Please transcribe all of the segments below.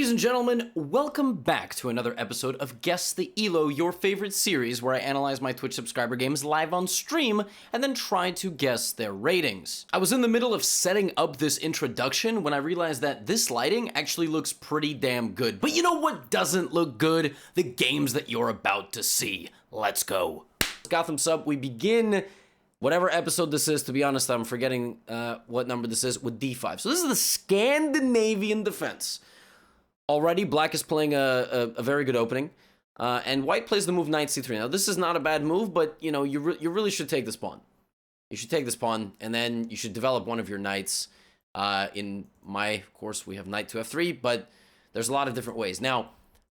Ladies and gentlemen, welcome back to another episode of Guess the ELO, your favorite series where I analyze my Twitch subscriber games live on stream and then try to guess their ratings. I was in the middle of setting up this introduction when I realized that this lighting actually looks pretty damn good. But you know what doesn't look good? The games that you're about to see. Let's go. Gotham sub, we begin whatever episode this is. To be honest, I'm forgetting what number this is, with D5. So this is the Scandinavian defense. Already, black is playing a very good opening, and white plays the move knight c3. Now, this is not a bad move, but, you know, you really should take this pawn. You should take this pawn, and then you should develop one of your knights. In my course, we have knight to f3, but there's a lot of different ways. Now,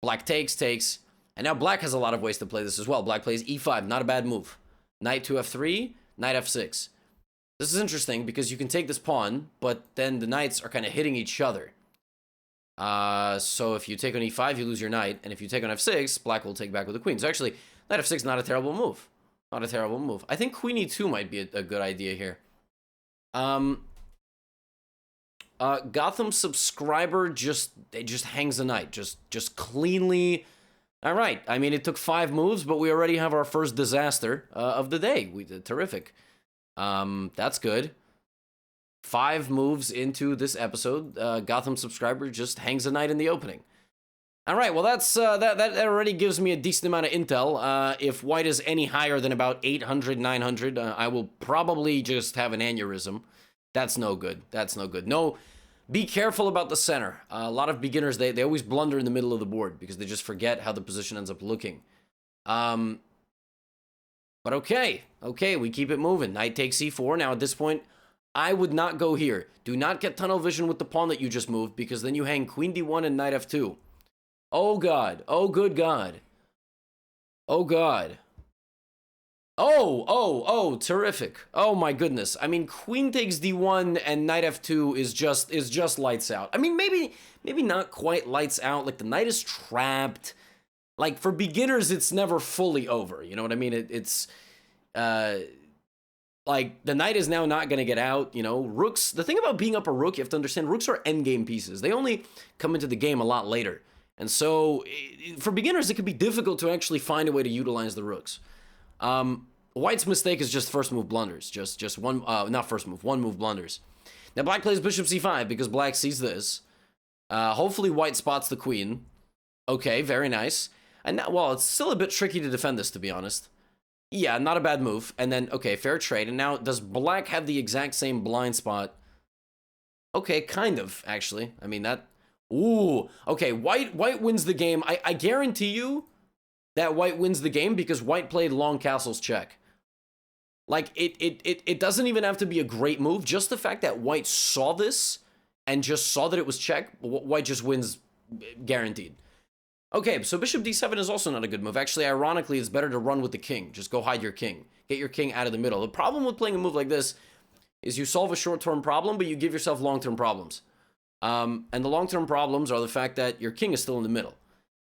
black takes, and now black has a lot of ways to play this as well. Black plays e5, not a bad move. Knight to f3, knight f6. This is interesting because you can take this pawn, but then the knights are kind of hitting each other. So if you take on e5, you lose your knight, and if you take on f6, black will take back with the queen. So actually, knight f6, not a terrible move. Not a terrible move. I think queen e2 might be a good idea here. Gotham subscriber just hangs a knight, just cleanly. All right. I mean, it took 5 moves, but we already have our first disaster of the day. We did terrific. That's good. 5 moves into this episode, Gotham subscriber just hangs a knight in the opening. All right, well, that's that already gives me a decent amount of intel. If white is any higher than about 800, 900, I will probably just have an aneurysm. That's no good. That's no good. No, be careful about the center. A lot of beginners, they always blunder in the middle of the board because they just forget how the position ends up looking. But okay, we keep it moving. Knight takes c4. Now, at this point, I would not go here. Do not get tunnel vision with the pawn that you just moved, because then you hang queen d1 and knight f2. Oh, God. Oh, good God. Oh, God. Oh, terrific. Oh, my goodness. I mean, queen takes d1 and knight f2 is just lights out. I mean, maybe not quite lights out. Like, the knight is trapped. Like, for beginners, it's never fully over. You know what I mean? It's like, the knight is now not going to get out, you know. Rooks, the thing about being up a rook, you have to understand, rooks are endgame pieces. They only come into the game a lot later. And so, for beginners, it can be difficult to actually find a way to utilize the rooks. White's mistake is just first move blunders. Just one, not first move, one move blunders. Now, black plays bishop c5 because black sees this. Hopefully, white spots the queen. Okay, very nice. And now, well, it's still a bit tricky to defend this, to be honest. Yeah, not a bad move. And then, okay, fair trade. And now, does black have the exact same blind spot? Okay, kind of, actually. I mean, that... Ooh, okay, white wins the game. I guarantee you that white wins the game because white played long castles check. Like, it doesn't even have to be a great move. Just the fact that white saw this and just saw that it was check, white just wins guaranteed. Okay, so bishop d7 is also not a good move. Actually, ironically, it's better to run with the king. Just go hide your king. Get your king out of the middle. The problem with playing a move like this is you solve a short-term problem, but you give yourself long-term problems. And the long-term problems are the fact that your king is still in the middle.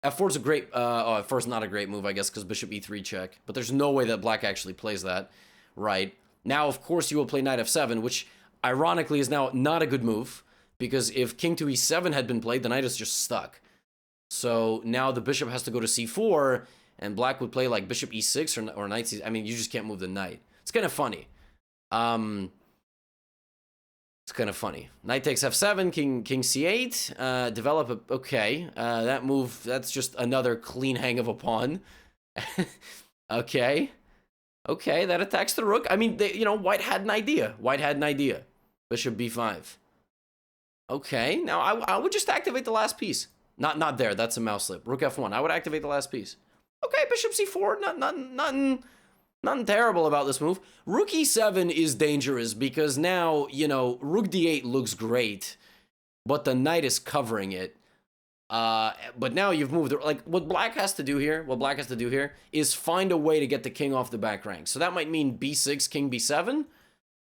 f4 is a great... f4 is not a great move, I guess, because bishop e3 check. But there's no way that black actually plays that, right? Now, of course, you will play knight f7, which, ironically, is now not a good move, because if king to e7 had been played, the knight is just stuck. So now the bishop has to go to c4, and black would play like bishop e6 or knight c. I mean, you just can't move the knight. It's kind of funny. It's kind of funny. Knight takes f7, king c8. Develop a... Okay, that move, that's just another clean hang of a pawn. Okay, that attacks the rook. I mean, you know, white had an idea. Bishop b5. Okay, now I would just activate the last piece. Not there. That's a mouse slip. Rook f1. I would activate the last piece. Okay, bishop c4. Nothing terrible about this move. Rook e7 is dangerous because now, you know, rook d8 looks great, but the knight is covering it. But now you've moved. Like, what black has to do here is find a way to get the king off the back rank. So that might mean b6, king b7,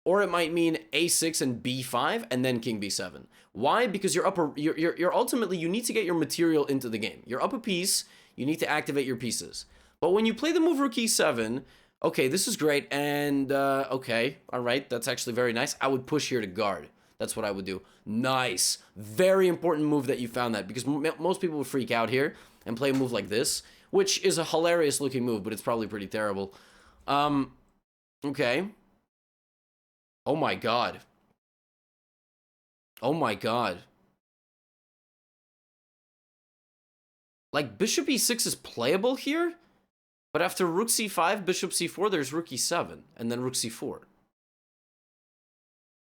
or it might mean a6 and b5 and then king b7. Why? Because you're ultimately, you need to get your material into the game. You're up a piece, you need to activate your pieces. But when you play the move rook e7, okay, this is great, and okay, all right, that's actually very nice. I would push here to guard. That's what I would do. Nice. Very important move that you found that, because most people would freak out here and play a move like this, which is a hilarious looking move, but it's probably pretty terrible. Okay. Oh my god. Oh my god. Like, bishop e6 is playable here, but after rook c5, bishop c4, there's rook e7, and then rook c4.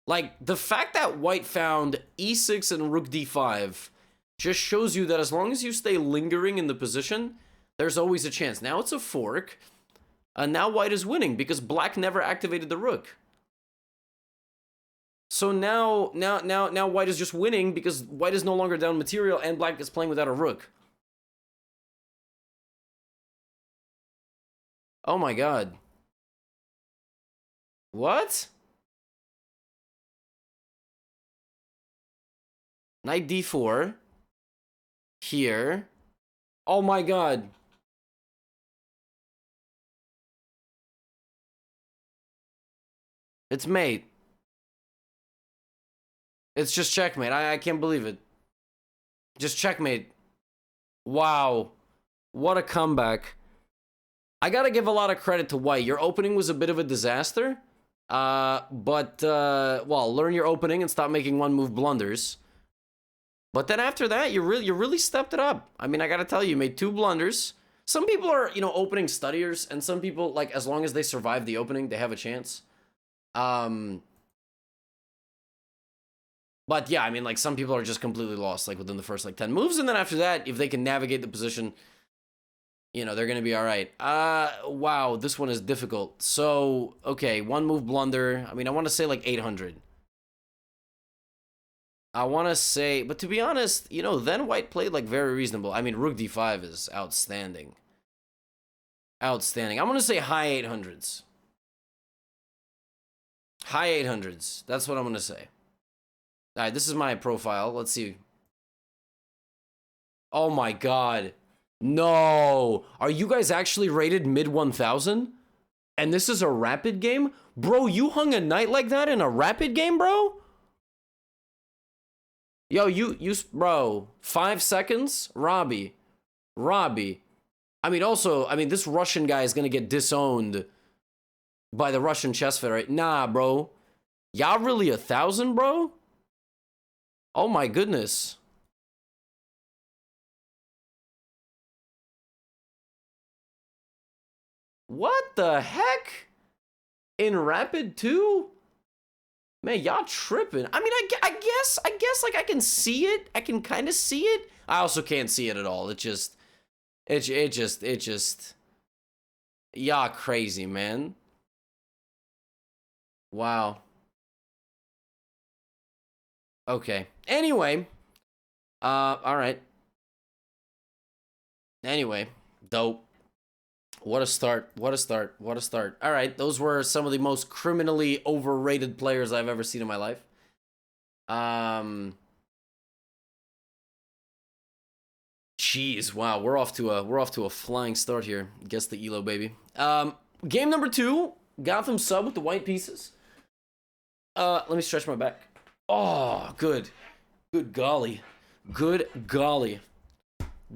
Like, the fact that white found e6 and rook d5 just shows you that as long as you stay lingering in the position, there's always a chance. Now it's a fork, and now white is winning because black never activated the rook. So now white is just winning because white is no longer down material and black is playing without a rook. Oh my god. What? Knight d4. Here. Oh my god. It's mate. It's just checkmate. I can't believe it. Just checkmate. Wow. What a comeback. I gotta give a lot of credit to white. Your opening was a bit of a disaster. Well, learn your opening and stop making one move blunders. But then after that, you really stepped it up. I mean, I gotta tell you, you made 2 blunders. Some people are, you know, opening studiers, and some people, like, as long as they survive the opening, they have a chance. But yeah, I mean, like, some people are just completely lost, like, within the first, like, 10 moves, and then after that, if they can navigate the position, you know, they're gonna be all right. Wow, this one is difficult. So, okay, 1 move blunder. I mean, I want to say, like, 800. I want to say, but to be honest, you know, then white played, like, very reasonable. I mean, rook d5 is outstanding. Outstanding. I'm going to say high 800s. High 800s. That's what I'm going to say. All right, this is my profile. Let's see. Oh my god. No. Are you guys actually rated mid 1000? And this is a rapid game? Bro, you hung a knight like that in a rapid game, bro? Yo, bro, 5 seconds? Robbie. I mean, also, I mean, this Russian guy is gonna get disowned by the Russian chess federation. Nah, bro. Y'all really 1,000, bro? Oh my goodness. What the heck? In rapid 2? Man, y'all tripping. I mean, I guess, like, I can see it. I can kind of see it. I also can't see it at all. It just, y'all crazy, man. Wow. Okay. Anyway. All right. Anyway, dope. What a start. What a start. What a start. All right, those were some of the most criminally overrated players I've ever seen in my life. Jeez, wow, we're off to a flying start here. Guess the elo, baby. Game number 2, Gotham sub with the white pieces. Let me stretch my back. Oh, good. Good golly. Good golly.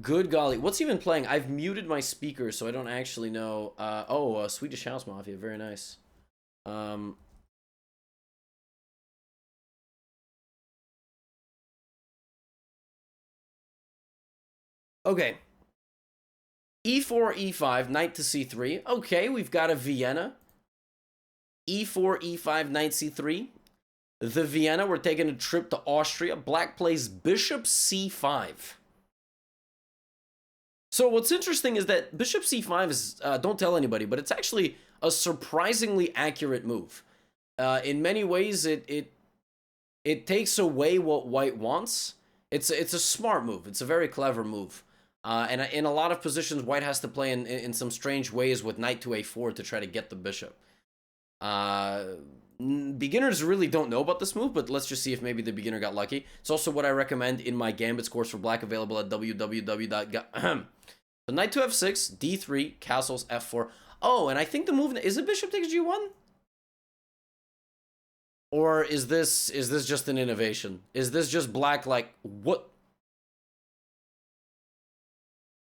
Good golly. What's he even playing? I've muted my speaker, so I don't actually know. Swedish House Mafia. Very nice. Okay. E4, E5, knight to C3. Okay, we've got a Vienna. E4, E5, knight C3. The Vienna, we're taking a trip to Austria. Black plays bishop C5. So what's interesting is that bishop c5 is, don't tell anybody, but it's actually a surprisingly accurate move. In many ways, it takes away what white wants. It's a smart move. It's a very clever move. And in a lot of positions, white has to play in some strange ways with knight to a4 to try to get the bishop. Beginners really don't know about this move, but let's just see if maybe the beginner got lucky. It's also what I recommend in my Gambits course for black, available at www. So knight to f6, d3, castles, f4. Oh, and I think the move is it bishop takes g1? Or is this just an innovation? Is this just black like what?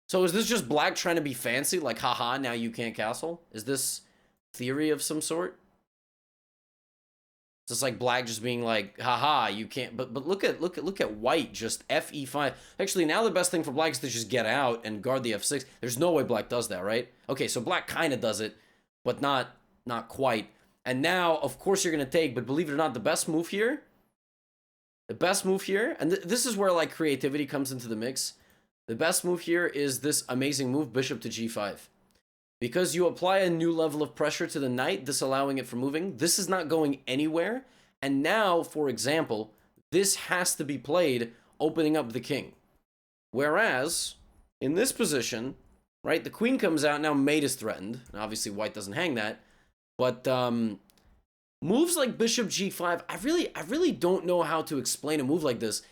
So is this just black trying to be fancy? Like, haha, now you can't castle? Is this theory of some sort? It's just like black just being like, haha, you can't. But look at white just FE5. Actually, now the best thing for black is to just get out and guard the F6. There's no way black does that, right? Okay, so black kind of does it, but not quite. And now, of course, you're gonna take. But believe it or not, the best move here, and this is where like creativity comes into the mix. The best move here is this amazing move, bishop to g5. Because you apply a new level of pressure to the knight, disallowing it from moving. This is not going anywhere. And now, for example, this has to be played opening up the king. Whereas, in this position, right, the queen comes out, now mate is threatened. And obviously, white doesn't hang that. But moves like bishop g5, I really don't know how to explain a move like this.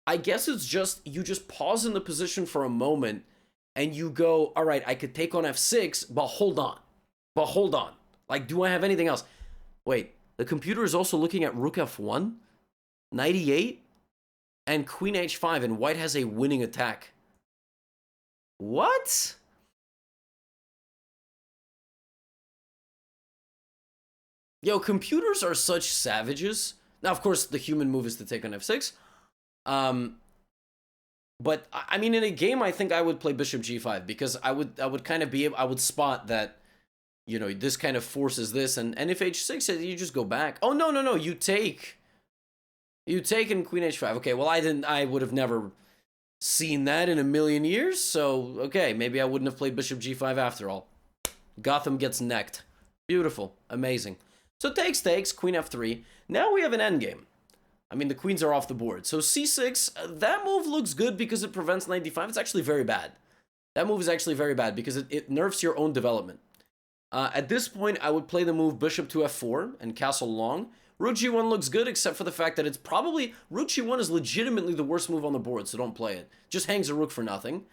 I guess it's just, you just pause in the position for a moment and you go, all right, I could take on f6, but hold on. Like, do I have anything else? Wait, the computer is also looking at rook f1, knight e8, and queen h5, and white has a winning attack. What? Yo, computers are such savages. Now, of course, the human move is to take on f6. But I mean, in a game, I think I would play bishop g5 because I would kind of I would spot that, you know, this kind of forces this, and if h6, you just go back. Oh no, you take in queen h5. Okay, well I would have never seen that in a million years. So okay, maybe I wouldn't have played bishop g5 after all. Gotham gets necked. Beautiful, amazing. So takes, queen f3. Now we have an endgame. I mean, the queens are off the board. So c6, that move looks good because it prevents knight d5. It's actually very bad. That move is actually very bad because it nerfs your own development. At this point, I would play the move bishop to f4 and castle long. Rook g1 looks good, except for the fact that it's probably... Rook g1 is legitimately the worst move on the board, so don't play it. Just hangs a rook for nothing.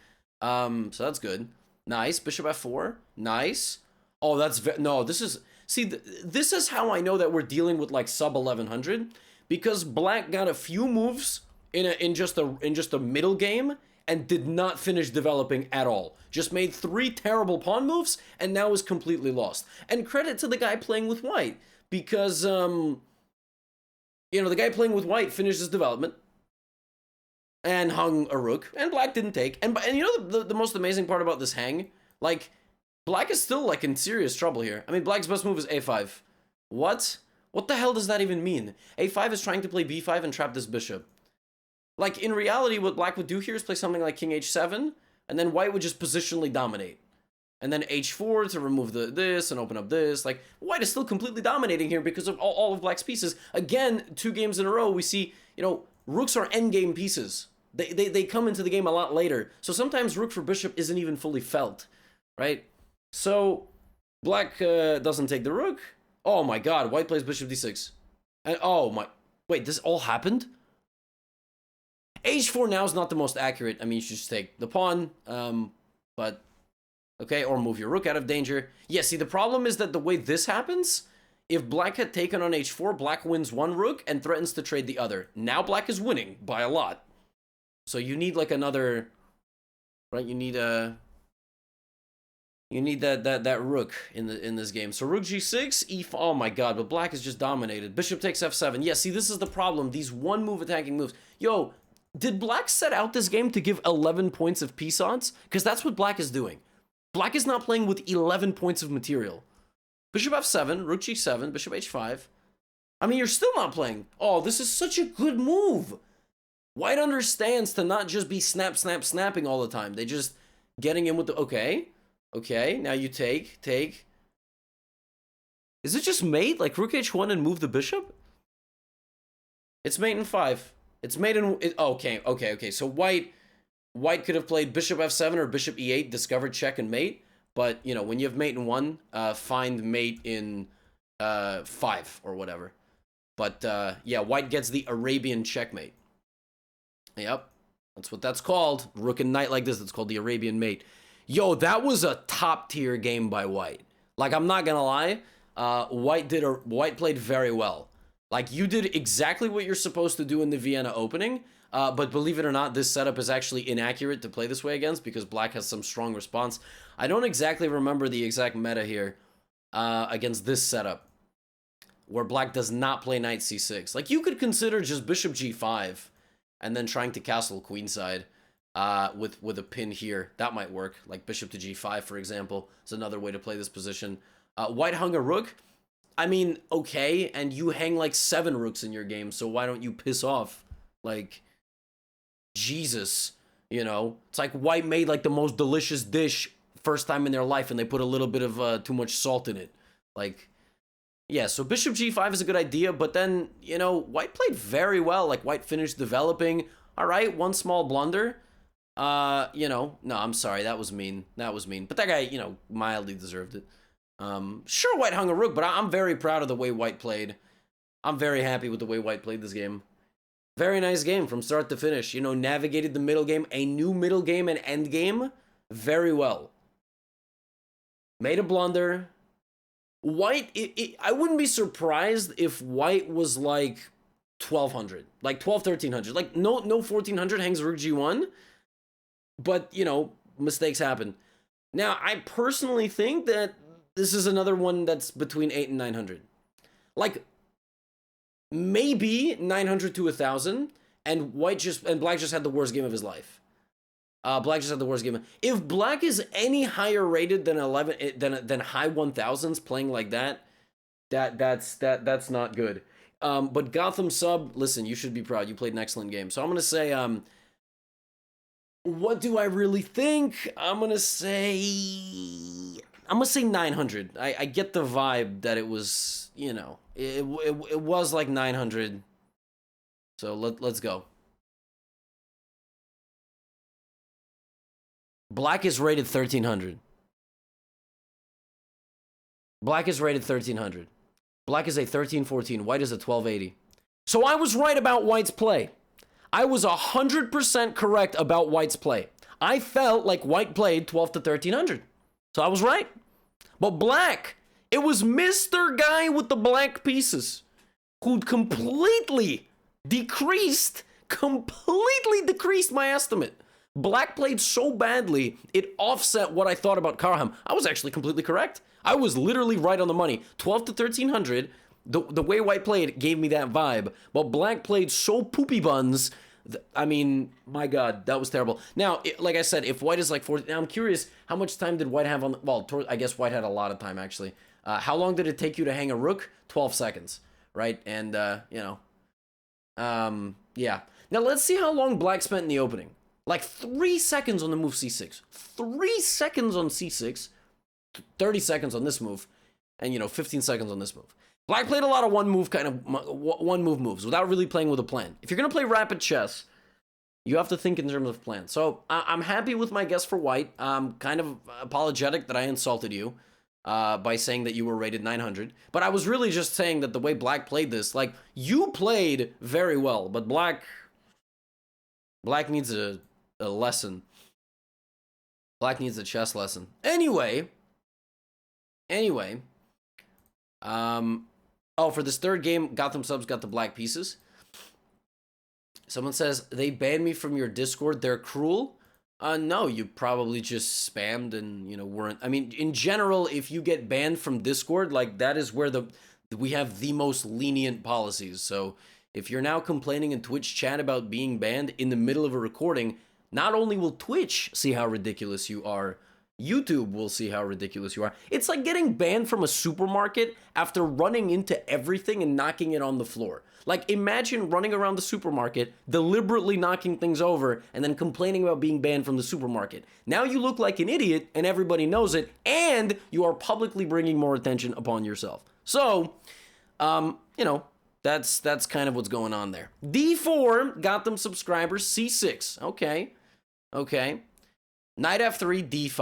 So that's good. Nice. Bishop f4. Nice. Oh, that's... No, this is... See, this is how I know that we're dealing with, like, sub 1100. Because black got a few moves in just a middle game and did not finish developing at all. Just made 3 terrible pawn moves and now is completely lost. And credit to the guy playing with white because you know, the guy playing with white finished his development and hung a rook, and black didn't take. And you know the most amazing part about this hang, like, black is still like in serious trouble here. I mean, black's best move is a5. What? What the hell does that even mean? a5 is trying to play b5 and trap this bishop. Like, in reality, what black would do here is play something like king h7, and then white would just positionally dominate. And then h4 to remove this and open up this. Like, white is still completely dominating here because of all of black's pieces. Again, 2 games in a row, we see, you know, rooks are endgame pieces. They come into the game a lot later. So sometimes rook for bishop isn't even fully felt, right? So, black doesn't take the rook. Oh my god, white plays bishop d6. And oh my... Wait, this all happened? h4 now is not the most accurate. I mean, you should just take the pawn. But... Okay, or move your rook out of danger. Yeah, see, the problem is that the way this happens, if black had taken on h4, black wins 1 rook and threatens to trade the other. Now black is winning by a lot. So you need, like, another... Right, you need a... You need that rook in this game. So rook g6, oh my god, but black is just dominated. Bishop takes f7. Yeah, see, this is the problem. These one-move attacking moves. Yo, did black set out this game to give 11 points of peace odds? Because that's what black is doing. Black is not playing with 11 points of material. Bishop f7, rook g7, bishop h5. I mean, you're still not playing. Oh, this is such a good move. White understands to not just be snapping all the time. They just getting in with the... Okay, now you take. Is it just mate? Like rook h1 and move the bishop? It's mate in 5. It's mate in... Okay. So white could have played bishop f7 or bishop e8, discovered check and mate. But, you know, when you have mate in 1, find mate in 5 or whatever. But, yeah, white gets the Arabian checkmate. Yep, that's what that's called. Rook and knight like this, it's called the Arabian mate. Yo, that was a top-tier game by white. Like, I'm not gonna lie, white played very well. Like, you did exactly what you're supposed to do in the Vienna opening, but believe it or not, this setup is actually inaccurate to play this way against because black has some strong response. I don't exactly remember the exact meta here against this setup, where black does not play knight c6. Like, you could consider just bishop g5 and then trying to castle queenside with a pin here. That might work. Like bishop to g5, for example, is another way to play this position. White hung a rook. I mean, okay, and you hang like 7 rooks in your game, so why don't you piss off? Like, Jesus, you know? It's like white made like the most delicious dish first time in their life, and they put a little bit of too much salt in it. Like, yeah, so bishop g5 is a good idea, but then, you know, white played very well. Like, white finished developing. All right, one small blunder. You know, no, I'm sorry, that was mean. That was mean. But that guy, you know, mildly deserved it. Sure, white hung a rook, but I'm very proud of the way white played. I'm very happy with the way white played this game. Very nice game from start to finish. You know, navigated the middle game, a new middle game and end game very well. Made a blunder. White, I wouldn't be surprised if white was like 1200, like 1300. Like, no 1400 hangs rook g1, but, you know, mistakes happen. Now, I personally think that this is another one that's between 8 and 900. Like, maybe 900 to 1000, and black just had the worst game of his life. Black just had the worst game. If black is any higher rated than 11 than high 1000s playing like that's not good. But Gotham sub, listen, you should be proud. You played an excellent game. So I'm gonna say, what do I really think? I'm gonna say 900. I get the vibe that it was, you know, it was like 900. So let's go. Black is rated 1300. Black is rated 1300. Black is a 1314. White is a 1280. So I was right about white's play. I was 100% correct about white's play. I felt like white played 12 to 1300. So I was right. But black, it was Mr. Guy with the black pieces who completely decreased my estimate. Black played so badly, it offset what I thought about Karham. I was actually completely correct. I was literally right on the money. 12 to 1300, the way white played gave me that vibe. But black played so poopy buns. I mean, my God, that was terrible. Now, like I said, if white is like 40, now I'm curious, how much time did white have on, well, I guess white had a lot of time, actually. How long did it take you to hang a rook? 12 seconds, right? And, you know, yeah. Now, let's see how long black spent in the opening. Like 3 seconds on the move c6. 3 seconds on c6. 30 seconds on this move. And, you know, 15 seconds on this move. Black played a lot of one move moves without really playing with a plan. If you're going to play rapid chess, you have to think in terms of plan. So I'm happy with my guess for white. I'm kind of apologetic that I insulted you by saying that you were rated 900. But I was really just saying that the way black played this, like, you played very well, but black needs a lesson. Black needs a chess lesson. Anyway. Oh, for this third game, Gotham subs got the black pieces. Someone says, they banned me from your Discord. They're cruel. No, you probably just spammed and, you know, weren't. I mean, in general, if you get banned from Discord, like, that is where we have the most lenient policies. So if you're now complaining in Twitch chat about being banned in the middle of a recording, not only will Twitch see how ridiculous you are, YouTube will see how ridiculous you are. It's like getting banned from a supermarket after running into everything and knocking it on the floor. Like, imagine running around the supermarket, deliberately knocking things over, and then complaining about being banned from the supermarket. Now you look like an idiot, and everybody knows it, and you are publicly bringing more attention upon yourself. So, you know, that's kind of what's going on there. D4, Gotham subscribers, C6. Okay. Knight F3, D5.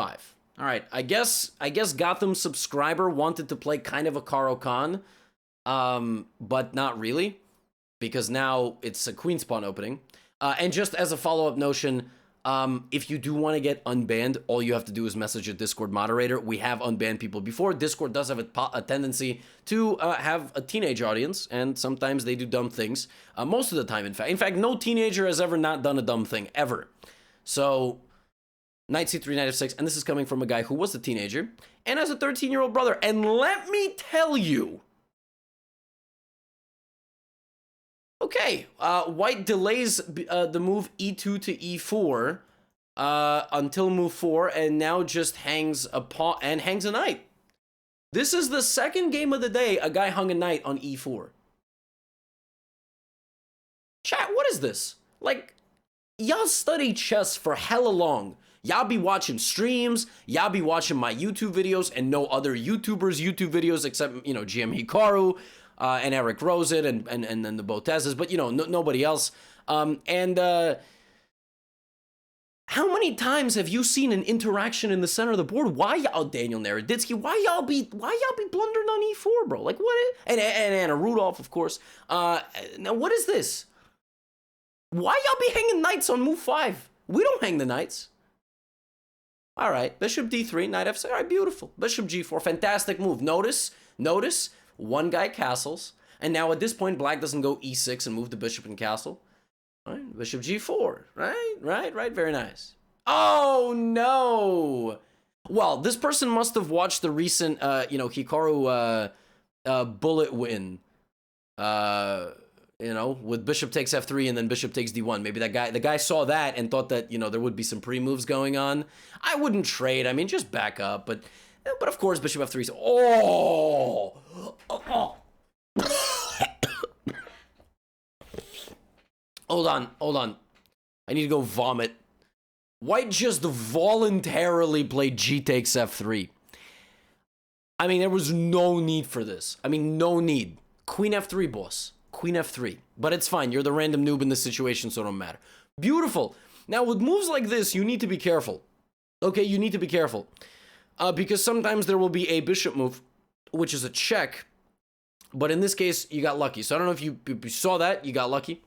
All right, I guess Gotham subscriber wanted to play kind of a Caro Kann, but not really, because now it's a queen spawn opening. And just as a follow-up notion, If you do want to get unbanned, all you have to do is message a Discord moderator. We have unbanned people before. Discord does have a tendency to have a teenage audience, and sometimes they do dumb things. Most of the time, in fact. In fact, no teenager has ever not done a dumb thing, ever. So, knight c3, knight f6, and this is coming from a guy who was a teenager and has a 13-year-old brother. And let me tell you, okay, white delays the move e2 to e4 until move 4, and now just hangs a pawn and hangs a knight. This is the second game of the day a guy hung a knight on e4. Chat, what is this? Like, y'all study chess for hella long. Y'all be watching streams, y'all be watching my YouTube videos and no other YouTubers' YouTube videos except, you know, GM Hikaru, and Eric Rosen and then the Botezes, but, you know, nobody else. How many times have you seen an interaction in the center of the board? Why y'all, Daniel Naroditsky, why y'all be blundering on e4, bro? Like, what? And Anna Rudolph, of course. Now, what is this? Why y'all be hanging knights on move 5? We don't hang the knights. All right, bishop d3, knight f6. All right, beautiful. Bishop g4, fantastic move. Notice, one guy castles, and now at this point, black doesn't go e6 and move the bishop and castle. All right, bishop g4, right, very nice. Oh, no. Well, this person must have watched the recent, Hikaru bullet win, with bishop takes f3 and then bishop takes d1. Maybe the guy saw that and thought that, there would be some pre-moves going on. I wouldn't trade. I mean, just back up. But of course, bishop f3 is... Oh! Hold on. I need to go vomit. White just voluntarily played g takes f3. I mean, there was no need for this. I mean, no need. Queen f3, boss. Queen f3. But it's fine. You're the random noob in this situation, so it don't matter. Beautiful. Now, with moves like this, you need to be careful. Okay, you need to be careful. Because sometimes there will be a bishop move, which is a check. But in this case, you got lucky. So I don't know if you saw that. You got lucky.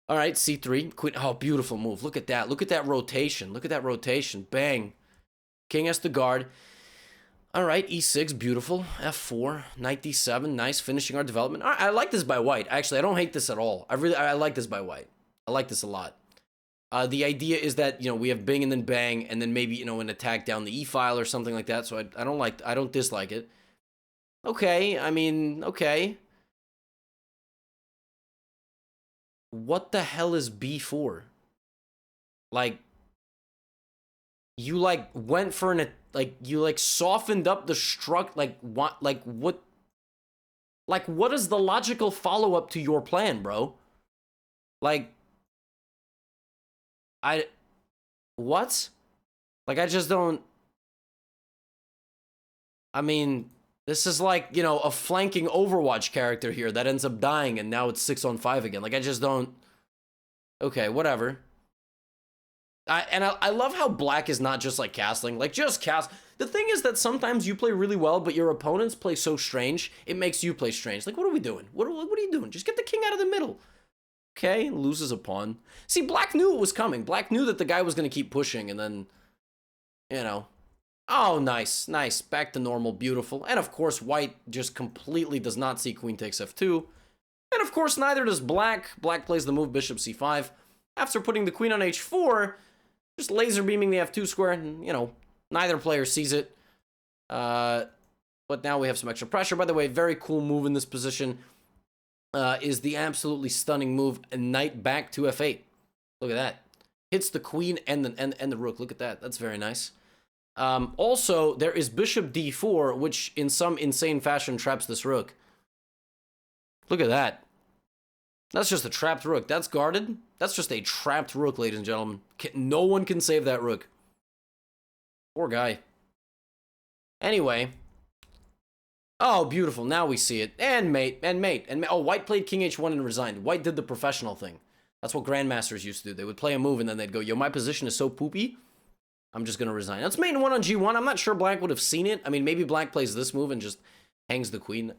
All right, c3. Queen. Oh, beautiful move. Look at that. Look at that rotation. Look at that rotation. Bang. King has to guard. All right, e6, beautiful. f4, knight d7, nice, finishing our development. I like this by white. Actually, I don't hate this at all. I like this by white. I like this a lot. The idea is that, we have bing and then bang, and then maybe, an attack down the e-file or something like that. So I don't dislike it. Okay, I mean, okay. What the hell is b4? Like, you, went for an... you, softened up the what is the logical follow-up to your plan, bro? What? I just don't... I mean, this is a flanking Overwatch character here that ends up dying and now it's 6-on-5 again. I just don't... Okay, whatever. I love how black is not just castling, just cast. The thing is that sometimes you play really well, but your opponents play so strange, it makes you play strange. What are we doing? What are you doing? Just get the king out of the middle. Okay, loses a pawn. See, black knew it was coming. Black knew that the guy was going to keep pushing, and then, Oh, nice. Back to normal, beautiful. And of course, white just completely does not see queen takes f2. And of course, neither does black. Black plays the move bishop c5. After putting the queen on h4... just laser beaming the f2 square, and, neither player sees it. But now we have some extra pressure. By the way, very cool move in this position is the absolutely stunning move, knight back to f8. Look at that. Hits the queen and the rook. Look at that. That's very nice. Also, there is bishop d4, which in some insane fashion traps this rook. Look at that. That's just a trapped rook. That's guarded. That's just a trapped rook, ladies and gentlemen. No one can save that rook. Poor guy. Anyway. Oh, beautiful. Now we see it. And mate. Oh, white played king h1 and resigned. White did the professional thing. That's what grandmasters used to do. They would play a move and then they'd go, yo, my position is so poopy, I'm just going to resign. That's mate 1 on g1. I'm not sure black would have seen it. I mean, maybe black plays this move and just hangs the queen.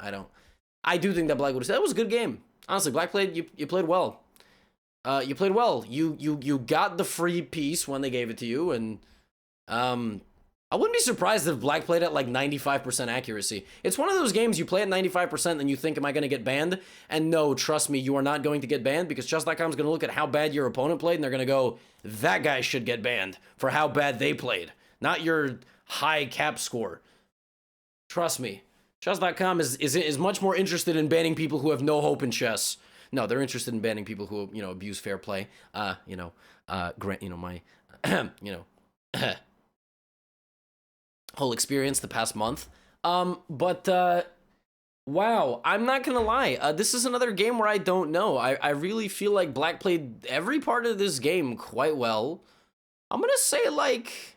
I do think that black would have said, that was a good game. Honestly, black played, you played well. You played well. You got the free piece when they gave it to you, and I wouldn't be surprised if Black played at like 95% accuracy. It's one of those games you play at 95% and you think, am I going to get banned? And no, trust me, you are not going to get banned, because chess.com is going to look at how bad your opponent played and they're going to go, that guy should get banned for how bad they played, not your high cap score. Trust me. Chess.com is much more interested in banning people who have no hope in chess. No, they're interested in banning people who, abuse fair play. My, whole experience the past month. Wow, I'm not gonna lie. This is another game where I don't know. I really feel like Black played every part of this game quite well. I'm gonna say like,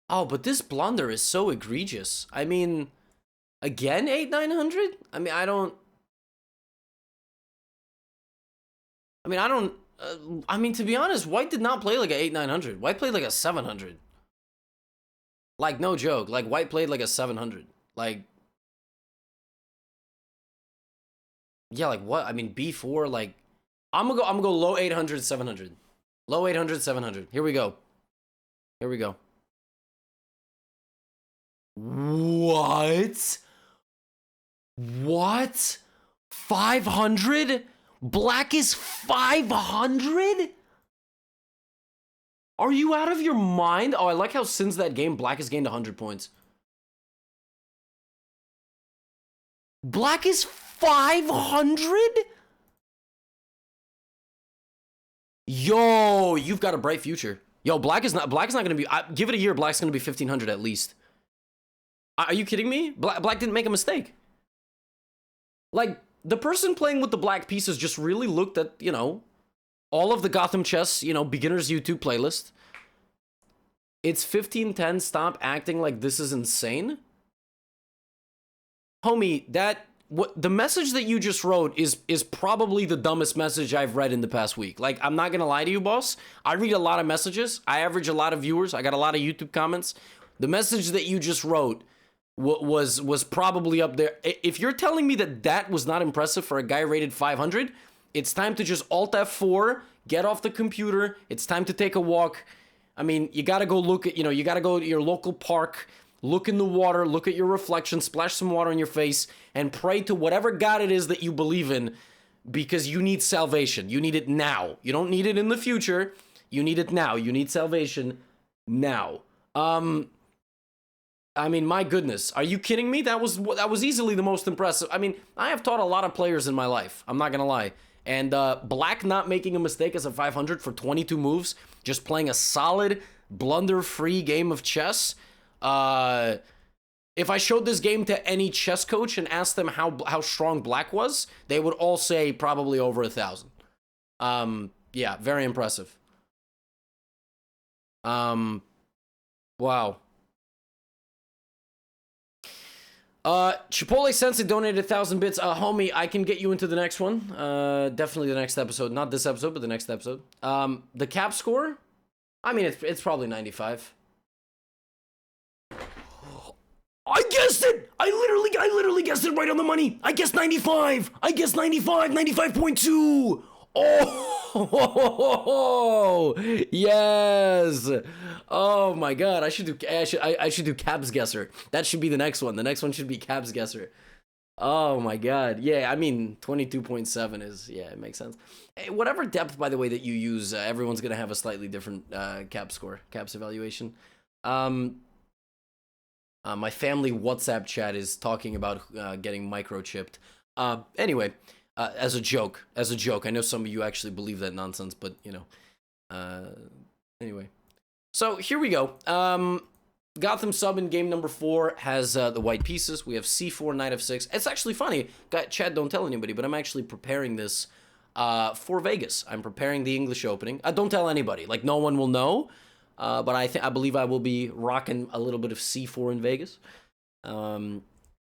oh, but this blunder is so egregious. I mean, again, 8-900? I mean, to be honest, White did not play like a 8-900. White played like a 700. Like, no joke. Like, White played like a 700. Like, yeah, like what? I mean, B4, like, I'm gonna go low 800, 700. Low 800, 700. Here we go. Here we go. What? What? 500? Black is 500? Are you out of your mind? Oh, I like how since that game, Black has gained 100 points. Black is 500? Yo, you've got a bright future. Yo, Black is not gonna be, give it a year, Black's gonna be 1500 at least. Are you kidding me? Black didn't make a mistake. Like, the person playing with the Black pieces just really looked at, all of the Gothamchess, beginners YouTube playlist. It's 1510. Stop acting like this is insane. Homie, the message that you just wrote is probably the dumbest message I've read in the past week. Like, I'm not gonna lie to you, boss. I read a lot of messages. I average a lot of viewers. I got a lot of YouTube comments. The message that you just wrote was probably up there. If you're telling me that was not impressive for a guy rated 500, it's time to just Alt F4, get off the computer. It's time to take a walk. I mean, you gotta go look at, you gotta go to your local park, look in the water, look at your reflection, splash some water on your face, and pray to whatever God it is that you believe in, because you need salvation. You need it now. You don't need it in the future. You need it now. You need salvation now. I mean, my goodness, are you kidding me? That was easily the most impressive. I mean, I have taught a lot of players in my life. I'm not gonna lie. And Black not making a mistake as a 500 for 22 moves, just playing a solid, blunder-free game of chess. If I showed this game to any chess coach and asked them how strong Black was, they would all say probably over 1,000. Yeah, very impressive. Wow. Chipotle Sensei donated 1,000 bits. Homie, I can get you into the next one. Definitely the next episode. Not this episode, but the next episode. The cap score? I mean, it's probably 95. I guessed it! I literally guessed it right on the money. I guessed 95. I guessed 95, 95.2. Oh, yes. Oh my God. I should do Cabs Guesser. That should be the next one. The next one should be Cabs Guesser. Oh my God. Yeah, I mean, 22.7 is, yeah, it makes sense. Hey, whatever depth, by the way, that you use, everyone's going to have a slightly different cap score, caps evaluation. My family WhatsApp chat is talking about getting microchipped. Anyway, as a joke. I know some of you actually believe that nonsense, but anyway. So here we go. Gotham sub in game number 4 has the white pieces. We have C4, Knight F6. It's actually funny. Chad, don't tell anybody, but I'm actually preparing this for Vegas. I'm preparing the English Opening. Don't tell anybody. Like, no one will know. But I believe I will be rocking a little bit of C4 in Vegas. And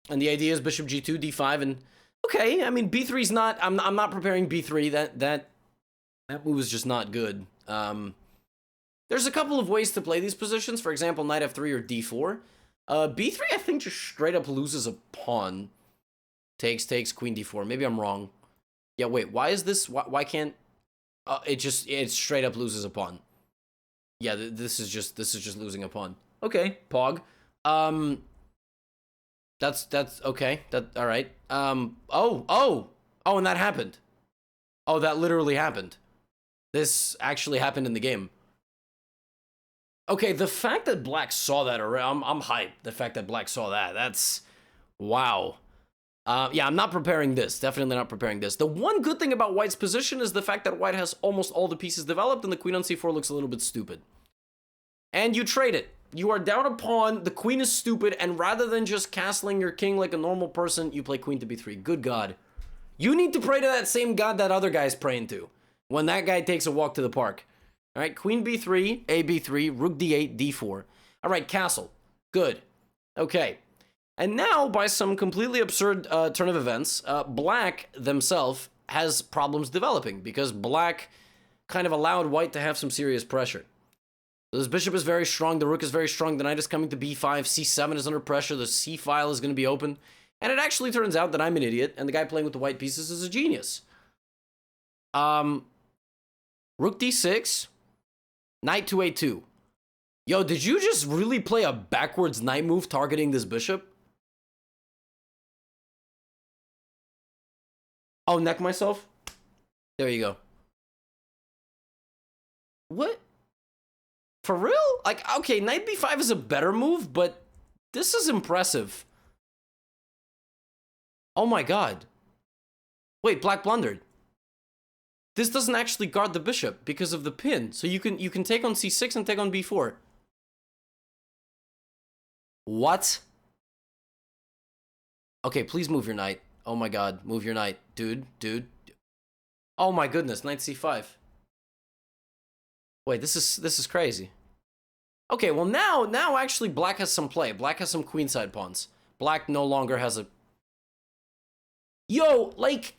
the idea is Bishop G2, D5, and okay, I mean, B3 is not, I'm not preparing B3. That move is just not good. There's a couple of ways to play these positions. For example, Knight F3 or D4. B3, I think, just straight up loses a pawn. Takes, Queen D4. Maybe I'm wrong. Yeah, wait, why is this, why can't, It straight up loses a pawn. Yeah, this is just losing a pawn. Okay, Pog. That's okay. All right. Oh, and that happened. Oh, that literally happened. This actually happened in the game. Okay, the fact that Black saw that, I'm hyped. The fact that Black saw that, that's wow. Yeah, I'm not preparing this. Definitely not preparing this. The one good thing about White's position is the fact that White has almost all the pieces developed, and the queen on c4 looks a little bit stupid. And you trade it. You are down a pawn, the queen is stupid, and rather than just castling your king like a normal person, you play queen to b3. Good God. You need to pray to that same God that other guy's praying to when that guy takes a walk to the park. All right, queen b3, a b3, rook d8, d4. All right, castle. Good. Okay. And now, by some completely absurd turn of events, Black themselves has problems developing because Black kind of allowed White to have some serious pressure. So this bishop is very strong, the rook is very strong, the knight is coming to b5, c7 is under pressure, the c file is going to be open. And it actually turns out that I'm an idiot, and the guy playing with the white pieces is a genius. Rook d6, knight to a2. Yo, did you just really play a backwards knight move targeting this bishop? Oh, neck myself? There you go. What? For real? Like, okay, knight b5 is a better move, but this is impressive. Oh my God. Wait, Black blundered. This doesn't actually guard the bishop because of the pin. So you can take on c6 and take on b4. What? Okay, please move your knight. Oh my God, move your knight. Dude. Oh my goodness, knight c5. Wait, this is crazy. Okay, well now actually Black has some play. Black has some queenside pawns. Black no longer has a... Yo, dude,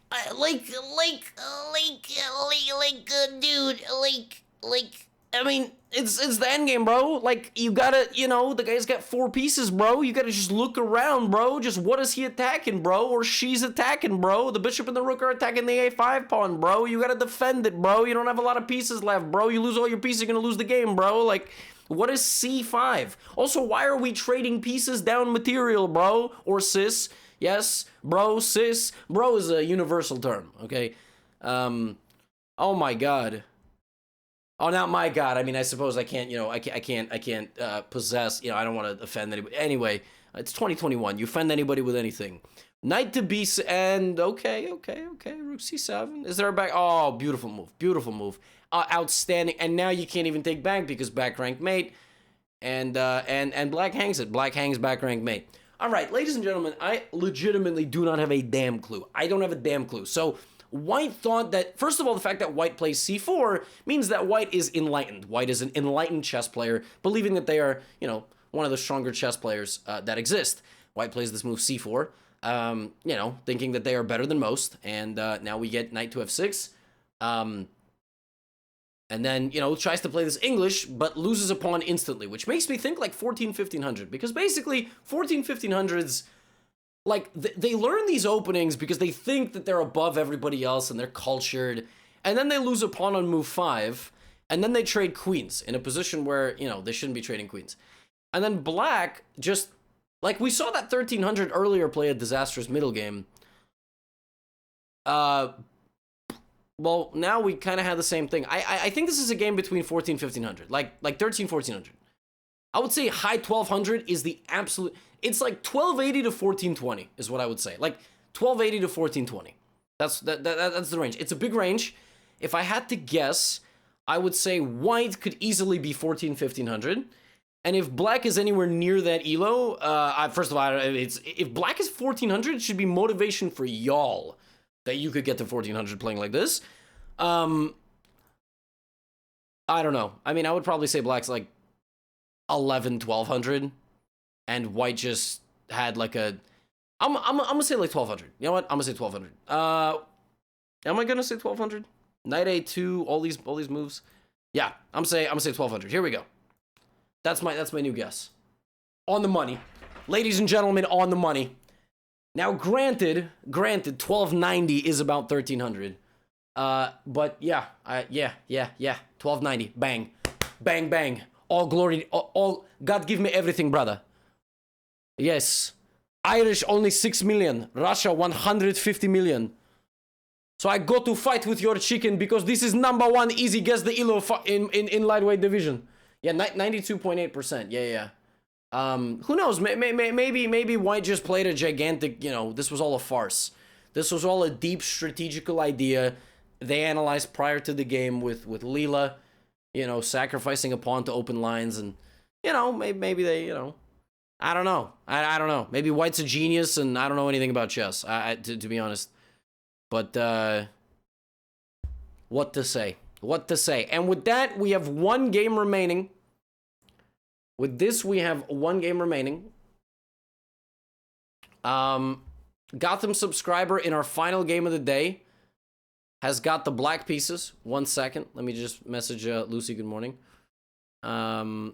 I mean, it's the end game, bro. Like, you gotta, the guy's got 4 pieces, bro. You gotta just look around, bro. Just what is he attacking, bro? Or she's attacking, bro. The bishop and the rook are attacking the a5 pawn, bro. You gotta defend it, bro. You don't have a lot of pieces left, bro. You lose all your pieces, you're gonna lose the game, bro. Like, what is c5? Also, why are we trading pieces down material, bro? Or sis? Yes, bro, sis. Bro is a universal term, okay? Oh my God. Oh, not my God. I mean, I suppose I can't, I can't possess, I don't want to offend anybody. Anyway, it's 2021. You offend anybody with anything. Knight to b, and okay. Rook c7. Is there a back? Oh, beautiful move. Outstanding. And now you can't even take back because back rank mate. And Black hangs it. Black hangs back rank mate. All right, ladies and gentlemen, I legitimately do not have a damn clue. I don't have a damn clue. So White thought that, first of all, the fact that White plays c4 means that White is enlightened. White is an enlightened chess player, believing that they are, one of the stronger chess players that exist. White plays this move c4, thinking that they are better than most. And now we get knight to f6. And then, tries to play this English, but loses a pawn instantly, which makes me think like 1500. Because basically, 1500s, like, they learn these openings because they think that they're above everybody else and they're cultured. And then they lose a pawn on move 5. And then they trade queens in a position where, they shouldn't be trading queens. And then Black just, like, we saw that 1300 earlier play a disastrous middle game. Well, now we kind of had the same thing. I think this is a game between 1500, like 1400. I would say high 1200 is the absolute... It's like 1280 to 1420 is what I would say. Like 1280 to 1420. That's the range. It's a big range. If I had to guess, I would say White could easily be 1500. And if Black is anywhere near that elo, first of all, if Black is 1400, it should be motivation for y'all that you could get to 1400 playing like this. I don't know. I mean, I would probably say Black's like 1200, and White just had like a... I'm gonna say like 1200. You know what? I'm gonna say 1200. Am I gonna say 1200? Knight a2, all these moves. Yeah, I'm gonna say 1200. Here we go. That's my new guess. On the money, ladies and gentlemen, on the money. Now, granted, 1290 is about 1300. But yeah, yeah. 1290, bang, bang, bang. All glory, all God give me everything, brother. Yes. Irish only 6 million. Russia 150 million. So I go to fight with your chicken because this is number one easy guess the elo in lightweight division. Yeah, 92.8%. Yeah. Who knows? Maybe White just played a gigantic, this was all a farce. This was all a deep strategical idea they analyzed prior to the game with Leela, sacrificing a pawn to open lines, and, maybe they, I don't know. I don't know. Maybe White's a genius, and I don't know anything about chess, to be honest. But, what to say? What to say? And with that, we have one game remaining. With this, we have one game remaining. Gotham subscriber in our final game of the day has got the black pieces. 1 second. Let me just message Lucy good morning. I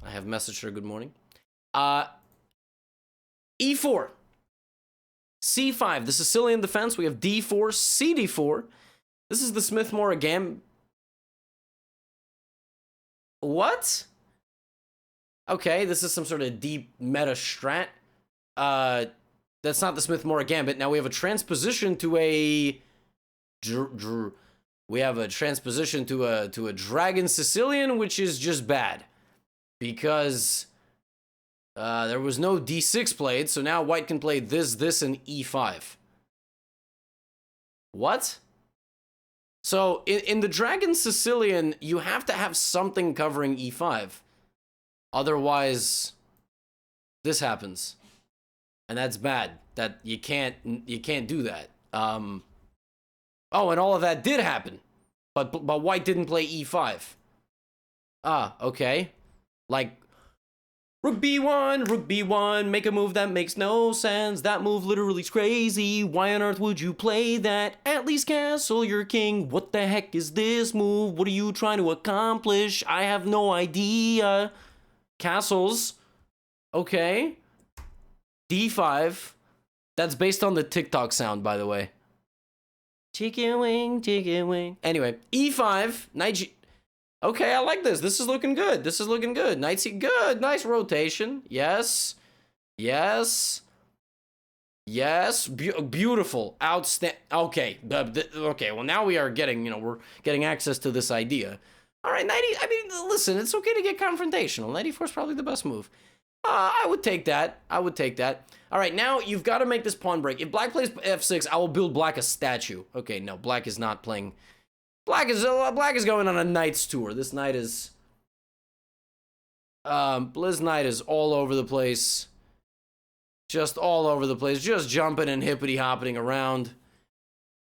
have messaged her good morning. E4. C5. The Sicilian defense. We have D4, CD4. This is the Smith-Morra Gambit. What? Okay, this is some sort of deep meta strat. That's not the Smith-Morra Gambit. Now we have a transposition to a... We have a transposition to a Dragon Sicilian, which is just bad. Because there was no D6 played, so now White can play this, and E5. What? So, in the Dragon Sicilian, you have to have something covering E5. Otherwise, this happens. And that's bad. That you can't do that. Oh, and all of that did happen. But White didn't play E5. Ah, okay. Like, Rook B1, make a move that makes no sense. That move literally is crazy. Why on earth would you play that? At least castle your king. What the heck is this move? What are you trying to accomplish? I have no idea. Castles. Okay. D5. That's based on the TikTok sound, by the way. Chicken wing, chicken wing. Anyway, E5, knight G... Okay, I like this. This is looking good. This is looking good. Knight C, good. Nice rotation. Yes. Yes. Yes. Beautiful. Outstanding. Okay. Okay, well, now we are getting, we're getting access to this idea. All right, I mean, listen, it's okay to get confrontational. Knight E4 is probably the best move. I would take that. I would take that. All right, now you've got to make this pawn break. If black plays F6, I will build black a statue. Okay, no, black is not playing... Black is going on a knight's tour. This knight is... Blizz Knight is all over the place. Just all over the place. Just jumping and hippity-hoppiting around.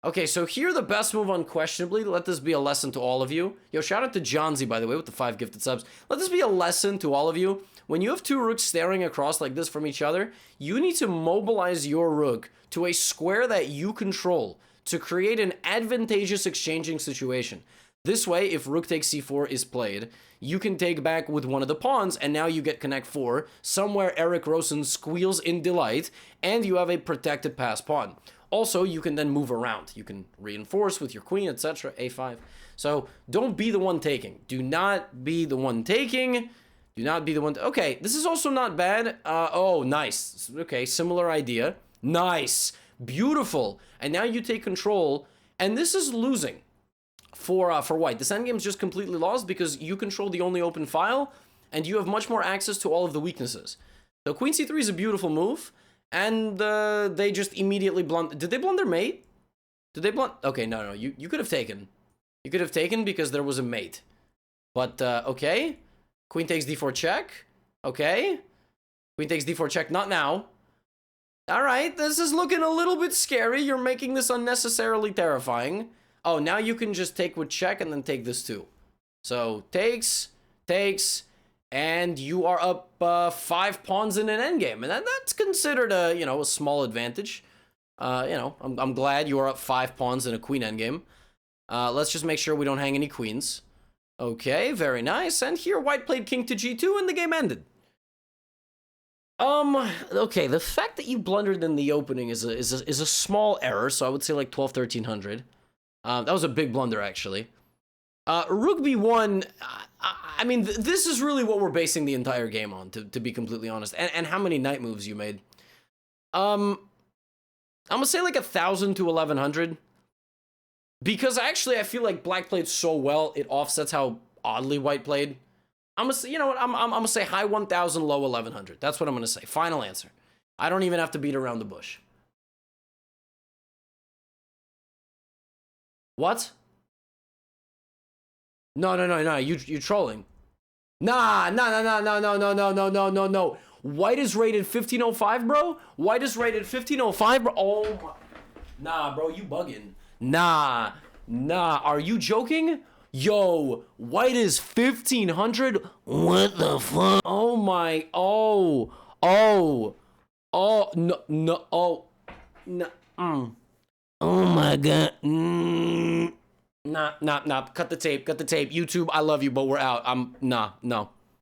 Okay, so here the best move unquestionably. Let this be a lesson to all of you. Yo, shout out to Johnsy, by the way, with the 5 gifted subs. Let this be a lesson to all of you. When you have two rooks staring across like this from each other, you need to mobilize your rook to a square that you control to create an advantageous exchanging situation. This way, if rook takes c4 is played, you can take back with one of the pawns, and now you get connect 4, somewhere Eric Rosen squeals in delight, and you have a protected pass pawn. Also, you can then move around. You can reinforce with your queen, etc. a5. So, don't be the one taking. Do not be the one taking. Do not be the one... Okay, this is also not bad. Oh, nice. Okay, similar idea. Nice. Beautiful. And now you take control, and this is losing for White. This endgame is just completely lost because you control the only open file, and you have much more access to all of the weaknesses. So Queen C3 is a beautiful move, and they just immediately blunder. Did they blunder mate? Did they blunder? Okay, no. You could have taken. You could have taken because there was a mate. But, okay. Queen takes d4 check. Okay. Queen takes d4 check. Not now. All right, this is looking a little bit scary. You're making this unnecessarily terrifying. Oh, now you can just take with check and then take this too. So, takes, and you are up 5 pawns in an endgame. And that's considered a, a small advantage. I'm glad you are up 5 pawns in a queen endgame. Let's just make sure we don't hang any queens. Okay, very nice. And here, White played king to g2, and the game ended. Okay, the fact that you blundered in the opening is a small error, so I would say like 12, 1300. That was a big blunder, actually. Rook b1, I mean, this is really what we're basing the entire game on, to be completely honest. And how many knight moves you made. I'm gonna say like 1,000 to 1,100. Because actually, I feel like black played so well, it offsets how oddly white played. I'm gonna say, you know what, I'm gonna say high 1,000, low 1,100. That's what I'm gonna say. Final answer. I don't even have to beat around the bush. What? No, you trolling. No. White is rated 1505, bro? White is rated 1505, bro? Oh my. Nah, bro, you bugging. Nah, are you joking? Yo, white is 1,500? What the fuck? Oh my, oh, no, oh my god, Nah, cut the tape, YouTube, I love you, but we're out, no.